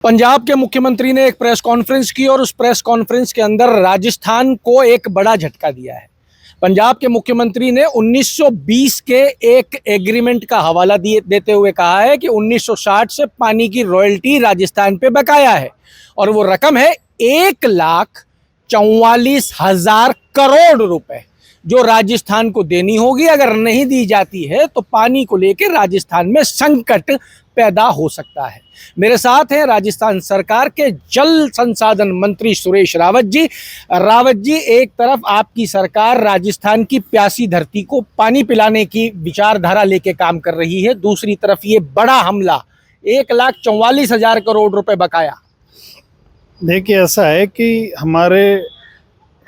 पंजाब के मुख्यमंत्री ने एक प्रेस कॉन्फ्रेंस की और उस प्रेस कॉन्फ्रेंस के अंदर राजस्थान को एक बड़ा झटका दिया है। पंजाब के मुख्यमंत्री ने 1920 के एक एग्रीमेंट का हवाला देते हुए कहा है कि 1960 से पानी की रॉयल्टी राजस्थान पे बकाया है और वो रकम है 1,44,000 करोड़ रुपए जो राजस्थान को देनी होगी। अगर नहीं दी जाती है तो पानी को लेकर राजस्थान में संकट पैदा हो सकता है। मेरे साथ हैं राजस्थान सरकार के जल संसाधन मंत्री सुरेश रावत जी। एक तरफ आपकी सरकार राजस्थान की प्यासी धरती को पानी पिलाने की विचारधारा लेके काम कर रही है, दूसरी तरफ ये बड़ा हमला 1,44,000 करोड़ रुपए बकाया। देखिए, ऐसा है कि हमारे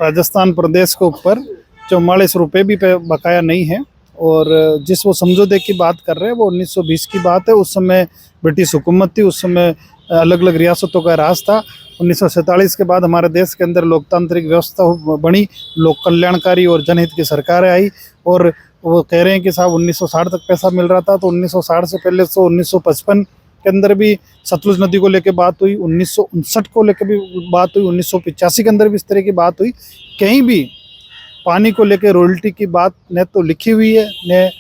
राजस्थान प्रदेश के ऊपर 44 रुपये भी बकाया नहीं है और जिस वो समझौते की बात कर रहे हैं वो 1920 की बात है। उस समय ब्रिटिश हुकूमत थी, उस समय अलग अलग रियासतों का राज था। 1947 के बाद हमारे देश के अंदर लोकतांत्रिक व्यवस्था बनी, लोक कल्याणकारी और जनहित की सरकारें आई और वो कह रहे हैं कि साहब 1960 तक पैसा मिल रहा था। तो 1960 से पहले तो 1955 के अंदर भी सतलुज नदी को लेकर बात हुई, 1959 को लेकर भी बात हुई, 1985 के अंदर भी इस तरह की बात हुई। कहीं भी पानी को लेकर रॉयल्टी की बात न तो लिखी हुई है, न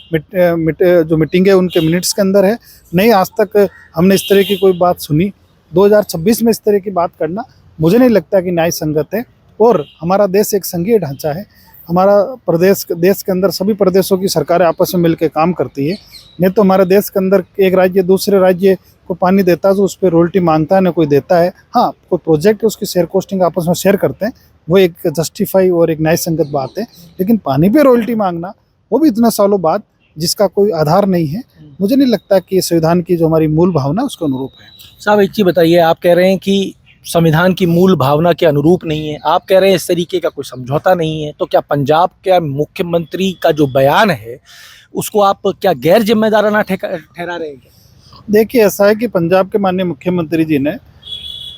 जो मीटिंग है उनके मिनट्स के अंदर है, नहीं आज तक हमने इस तरह की कोई बात सुनी। 2026 में इस तरह की बात करना मुझे नहीं लगता कि न्याय संगत है। और हमारा देश एक संघीय ढांचा है, हमारा देश के अंदर सभी प्रदेशों की सरकारें आपस में मिलकर काम करती है। नहीं तो हमारे देश के अंदर एक राज्य दूसरे राज्य को पानी देता है तो उस पर रॉयल्टी मांगता है, ना कोई देता है। हाँ, कोई प्रोजेक्ट है उसकी शेयर कोस्टिंग आपस में शेयर करते हैं, वो एक जस्टिफाई और एक न्याय संगत बात है। लेकिन पानी पे रॉयल्टी मांगना, वो भी इतने सालों बाद, जिसका कोई आधार नहीं है, मुझे नहीं लगता कि संविधान की जो हमारी मूल भावना उसके अनुरूप है। साहब एक चीज बताइए, आप कह रहे हैं कि संविधान की मूल भावना के अनुरूप नहीं है, आप कह रहे हैं इस तरीके का कोई समझौता नहीं है, तो क्या पंजाब के मुख्यमंत्री का जो बयान है उसको आप क्या गैर जिम्मेदाराना ठहरा रहे हैं? देखिए, ऐसा है कि पंजाब के माननीय मुख्यमंत्री जी ने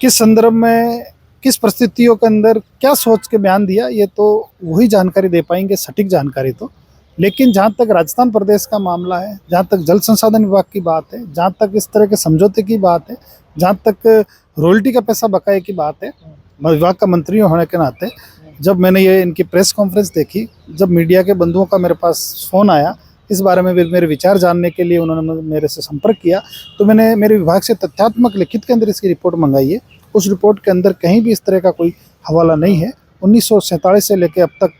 किस संदर्भ में, किस परिस्थितियों के अंदर क्या सोच के बयान दिया, ये तो वही जानकारी दे पाएंगे, सटीक जानकारी तो। लेकिन जहाँ तक राजस्थान प्रदेश का मामला है, जहाँ तक जल संसाधन विभाग की बात है, जहाँ तक इस तरह के समझौते की बात है, जहाँ तक रॉयल्टी का पैसा बकाए की बात है, विभाग का मंत्री होने के नाते जब मैंने ये इनकी प्रेस कॉन्फ्रेंस देखी, जब मीडिया के बंधुओं का मेरे पास फ़ोन आया इस बारे में मेरे विचार जानने के लिए, उन्होंने मेरे से संपर्क किया, तो मैंने मेरे विभाग से तथ्यात्मक लिखित के अंदर इसकी रिपोर्ट मंगाई है। उस रिपोर्ट के अंदर कहीं भी इस तरह का कोई हवाला नहीं है। 1947 से लेकर अब तक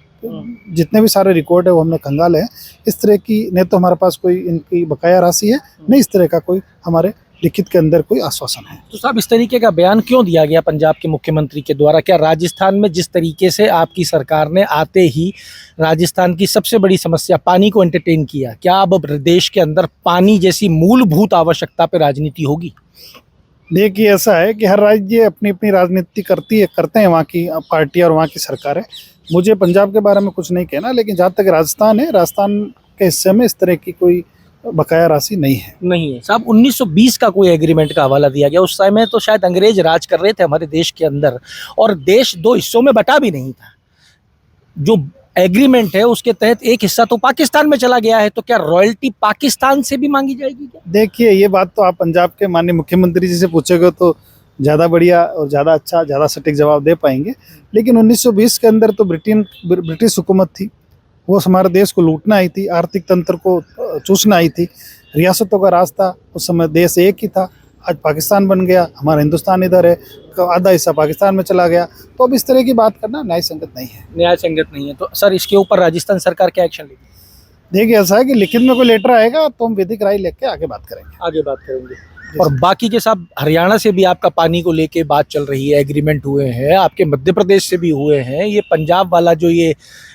जितने भी सारे रिकॉर्ड है वो हमने खंगाले हैं। इस तरह की न तो हमारे पास कोई इनकी बकाया राशि है, नहीं इस तरह का कोई हमारे लिखित के अंदर कोई आश्वासन है। तो साहब इस तरीके का बयान क्यों दिया गया पंजाब के मुख्यमंत्री के द्वारा? क्या राजस्थान में जिस तरीके से आपकी सरकार ने आते ही राजस्थान की सबसे बड़ी समस्या पानी को एंटरटेन किया, क्या अब देश के अंदर पानी जैसी मूलभूत आवश्यकता पर राजनीति होगी? देखिए, ऐसा है कि हर राज्य अपनी अपनी राजनीति करते हैं वहाँ की पार्टियाँ और वहाँ की सरकारें। मुझे पंजाब के बारे में कुछ नहीं कहना, लेकिन जहाँ तक राजस्थान है, राजस्थान के हिस्से में इस तरह की कोई बकाया राशि नहीं है। साहब 1920 का कोई एग्रीमेंट का हवाला दिया गया, उस समय तो शायद अंग्रेज राज कर रहे थे हमारे देश के अंदर और देश दो हिस्सों में बटा भी नहीं था। जो एग्रीमेंट है उसके तहत एक हिस्सा तो पाकिस्तान में चला गया है, तो क्या रॉयल्टी पाकिस्तान से भी मांगी जाएगी क्या? देखिए, ये बात तो आप पंजाब के माननीय मुख्यमंत्री जी से पूछोगे तो ज़्यादा बढ़िया और ज़्यादा अच्छा, ज़्यादा सटीक जवाब दे पाएंगे। लेकिन 1920 के अंदर तो ब्रिटिश हुकूमत थी, वो हमारे देश को लूटना आई थी, आर्थिक तंत्र को चूसना आई थी, रियासतों का राज था। उस समय देश एक ही था, आज पाकिस्तान बन गया, हमारा हिंदुस्तान इधर है, आधा हिस्सा पाकिस्तान में चला गया। तो अब इस तरह की बात करना न्याय संगत नहीं है। न्याय संगत नहीं है, तो सर इसके ऊपर राजस्थान सरकार क्या एक्शन लेगी? देखिए, ऐसा है कि लिखित में कोई लेटर आएगा तो हम विधिक राय लेके आगे बात करेंगे। और बाकी के साहब, हरियाणा से भी आपका पानी को लेके बात चल रही है, एग्रीमेंट हुए हैं, आपके मध्य प्रदेश से भी हुए हैं। ये पंजाब वाला जो ये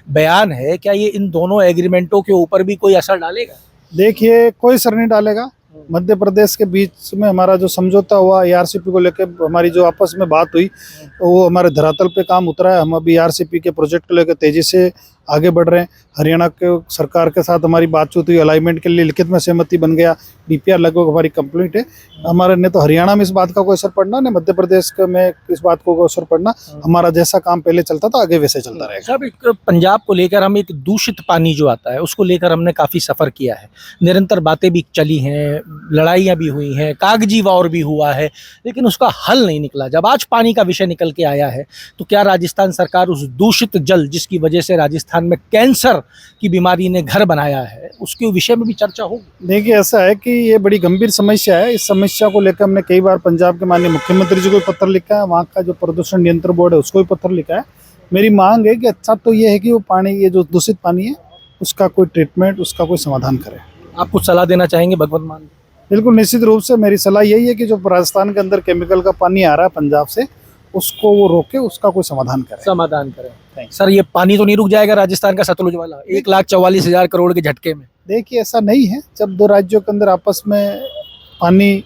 बयान है, क्या ये इन दोनों एग्रीमेंटों के ऊपर भी कोई असर डालेगा? देखिए, कोई असर नहीं डालेगा। मध्य प्रदेश के बीच में हमारा जो समझौता हुआ ARCP को लेकर, हमारी जो आपस में बात हुई, वो हमारे धरातल पे काम उतरा है। हम अभी ARCP के प्रोजेक्ट को लेकर तेजी से आगे बढ़ रहे हैं। हरियाणा के सरकार के साथ हमारी बातचीत हुई, अलाइनमेंट के लिए लिखित में सहमति बन गया, डीपीआर लगभग हमारी कंप्लीट है। हमारे ने तो हरियाणा में इस बात का कोई असर पड़ना, न मध्य प्रदेश में इस बात को कोई असर पड़ना। हमारा जैसा काम पहले चलता था आगे वैसे चलता रहेगा। साहब, एक पंजाब को लेकर हम एक दूषित पानी जो आता है उसको लेकर हमने काफ़ी सफ़र किया है, निरंतर बातें भी चली हैं, लड़ाइयाँ भी हुई हैं, कागजी वॉर भी हुआ है, लेकिन उसका हल नहीं निकला। जब आज पानी का विषय निकल के आया है तो क्या राजस्थान सरकार उस दूषित जल जिसकी वजह से राजस्थान में कैंसर की बीमारी ने घर बनाया है उसके विषय में भी चर्चा होगी? देखिए, ऐसा है कि ये बड़ी गंभीर समस्या है। इस समस्या को लेकर हमने कई बार पंजाब के माननीय मुख्यमंत्री जी को पत्र लिखा है, वहाँ का जो प्रदूषण नियंत्रण बोर्ड है उसको भी पत्र लिखा है। मेरी मांग है कि अच्छा तो ये है कि वो पानी, ये जो दूषित पानी है उसका कोई ट्रीटमेंट, उसका कोई समाधान करे। आप कुछ सलाह देना चाहेंगे भगवंत मान? बिल्कुल, निश्चित रूप से मेरी सलाह यही है कि जो राजस्थान के अंदर केमिकल का पानी आ रहा है पंजाब से, उसको वो रोके, उसका कोई समाधान करें। सर, ये पानी तो नहीं रुक जाएगा राजस्थान का सतलुज वाला 1,44,000 करोड़ के झटके में? देखिए, ऐसा नहीं है। जब दो राज्यों के अंदर आपस में पानी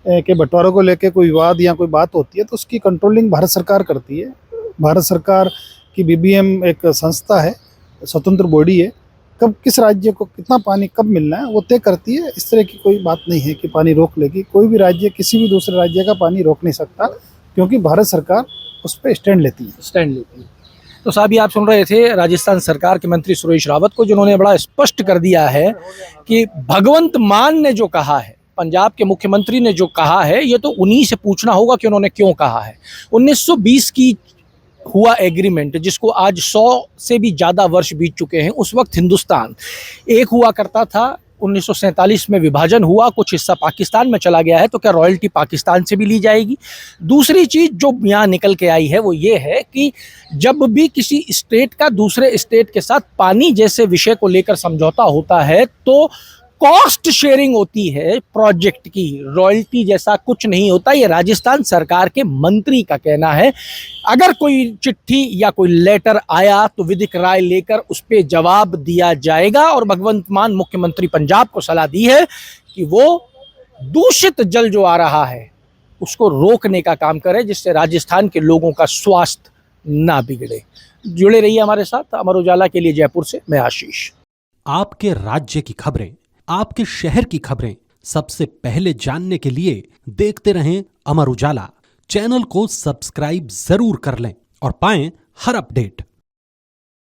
के बंटवारे को लेकर कोई विवाद या कोई बात होती है तो उसकी कंट्रोलिंग भारत सरकार करती है। भारत सरकार की बीबीएम एक संस्था है, स्वतंत्र बॉडी है। कब किस राज्य को कितना पानी कब मिलना है वो तय करती है। इस तरह की कोई बात नहीं है कि पानी रोक लेगी। कोई भी राज्य किसी भी दूसरे राज्य का पानी रोक नहीं सकता, क्योंकि भारत सरकार उस पर स्टैंड लेती है। तो साहब, ये आप सुन रहे थे राजस्थान सरकार के मंत्री सुरेश रावत को, जिन्होंने बड़ा स्पष्ट कर दिया है कि भगवंत मान ने जो कहा है, पंजाब के मुख्यमंत्री ने जो कहा है, ये तो उन्हीं से पूछना होगा कि उन्होंने क्यों कहा है। 1920 की हुआ एग्रीमेंट, जिसको आज 100 से भी ज़्यादा वर्ष बीत चुके हैं। उस वक्त हिंदुस्तान एक हुआ करता था, 1947 में विभाजन हुआ, कुछ हिस्सा पाकिस्तान में चला गया है, तो क्या रॉयल्टी पाकिस्तान से भी ली जाएगी? दूसरी चीज़ जो यहाँ निकल के आई है वो ये है कि जब भी किसी स्टेट का दूसरे स्टेट के साथ पानी जैसे विषय को लेकर समझौता होता है तो कॉस्ट शेयरिंग होती है प्रोजेक्ट की, रॉयल्टी जैसा कुछ नहीं होता। ये राजस्थान सरकार के मंत्री का कहना है। अगर कोई चिट्ठी या कोई लेटर आया तो विधिक राय लेकर उस पर जवाब दिया जाएगा। और भगवंत मान मुख्यमंत्री पंजाब को सलाह दी है कि वो दूषित जल जो आ रहा है उसको रोकने का काम करे, जिससे राजस्थान के लोगों का स्वास्थ्य ना बिगड़े। जुड़े रहिए हमारे साथ। अमर उजाला के लिए जयपुर से मैं आशीष। आपके राज्य की खबरें, आपके शहर की खबरें सबसे पहले जानने के लिए देखते रहें अमर उजाला। चैनल को सब्सक्राइब जरूर कर लें और पाएं हर अपडेट।